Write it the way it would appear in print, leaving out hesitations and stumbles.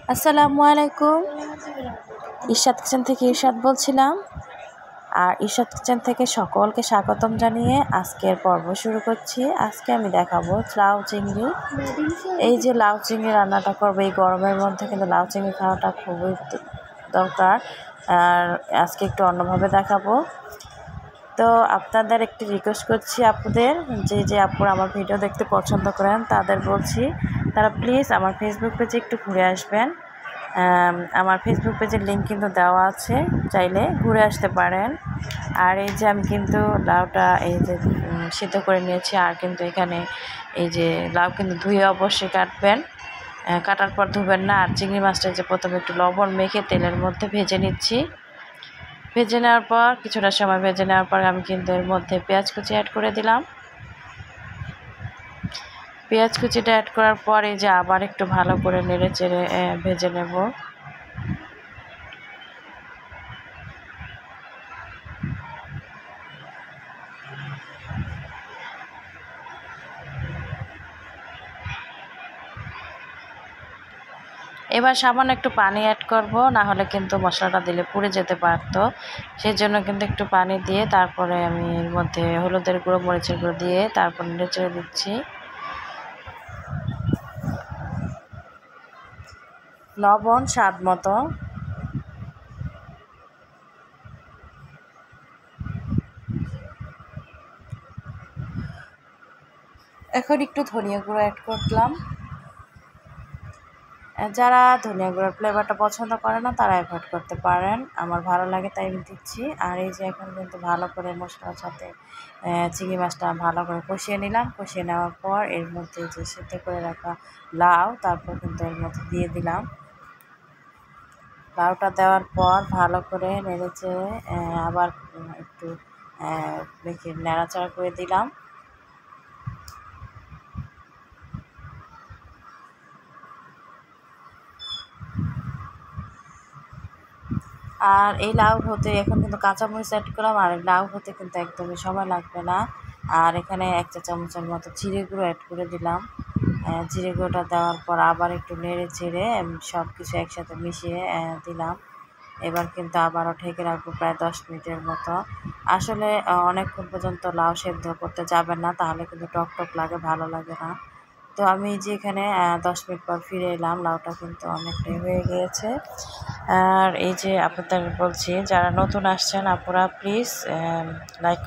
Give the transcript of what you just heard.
আসসালামু আলাইকুম। ইরশাদ কিচেন থেকে ইরশাদ বলছিলাম। আর ইরশাদ কিচেন থেকে সকলকে স্বাগতম জানিয়ে আজকের পর্ব শুরু করছি। আজকে আমি দেখাবো লাউ চিংড়ি। এই যে লাউ চিংড়ি রান্নাটা করবো এই গরমের মধ্যে, কিন্তু লাউ চিংড়ি খাওয়াটা খুবই দরকার। আর আজকে একটু অন্যভাবে দেখাবো। তো আপনাদের একটু রিকোয়েস্ট করছি আপুদের, যে আপুরা আমার ভিডিও দেখতে পছন্দ করেন তাদের বলছি তারা প্লিজ আমার ফেসবুক পেজে একটু ঘুরে আসবেন। আমার ফেসবুক পেজের লিঙ্ক কিন্তু দেওয়া আছে, চাইলে ঘুরে আসতে পারেন। আর এই যে আমি কিন্তু লাউটা এই যে সিদ্ধ করে নিয়েছি। আর কিন্তু এখানে এই যে লাউ কিন্তু ধুয়ে অবশ্যই কাটবেন, কাটার পর ধুবেন না। আর চিংড়ি মাছটা যে প্রথমে একটু লবণ মেখে তেলের মধ্যে ভেজে নিচ্ছি। ভেজে নেওয়ার পর কিছুটা সময় ভেজে নেওয়ার পর আমি কিন্তু এর মধ্যে পেঁয়াজ কুচি অ্যাড করে দিলাম। পেঁয়াজ কুচিটা অ্যাড করার পর এই যে আবার একটু ভালো করে নেড়ে চেড়ে ভেজে নেব। এবার সামান্য একটু পানি অ্যাড করব, না হলে কিন্তু মশলাটা দিলে পুড়ে যেতে পারতো। সেই জন্য কিন্তু একটু পানি দিয়ে তারপরে আমি এর মধ্যে হলুদের গুঁড়ো মরিচের গুঁড়ো দিয়ে তারপর নেড়ে চেড়ে দিচ্ছি। লবণ স্বাদ মতো। এখন একটু ধনিয়া গুঁড়ো অ্যাড করলাম। যারা ধনিয়া গুঁড়োর ফ্লেভারটা পছন্দ করে না তারা অ্যাভয়েড করতে পারেন, আমার ভালো লাগে তাই আমি দিচ্ছি। আর এই যে এখন কিন্তু ভালো করে মশলার সাথে চিংড়ি মাছটা ভালো করে কষিয়ে নিলাম। কষিয়ে নেওয়ার পর এর মধ্যে যে সিদ্ধ করে রাখা লাউ তারপর কিন্তু এর মধ্যে দিয়ে দিলাম। লাউটা দেওয়ার পর ভালো করে নেড়ে চেড়ে আবার একটু নাড়াচাড়া করে দিলাম। আর এই লাউ হতে এখন কিন্তু কাঁচামরিচ অ্যাড করলাম। আর লাউ হতে কিন্তু একদমই সময় লাগবে না। আর এখানে 1 চা চামচের মতো জিরে গুঁড়ো অ্যাড করে দিলাম। জিরে গুঁড়োটা দেওয়ার পর আবার একটু নেড়ে চেড়ে সব কিছু একসাথে মিশিয়ে দিলাম। এবার কিন্তু আবারও ঢেকে রাখবো প্রায় 10 মিনিটের মতো। আসলে অনেকক্ষণ পর্যন্ত লাউ সেদ্ধ করতে যাবেন না, তাহলে কিন্তু টক টক লাগে, ভালো লাগে না। তো আমি যে এখানে 10 মিনিট পর ফিরে এলাম, লাউটা কিন্তু অনেকটাই হয়ে গিয়েছে। আর এই যে আপনাদের বলছি যারা নতুন আসছেন আপুরা প্লিজ লাইক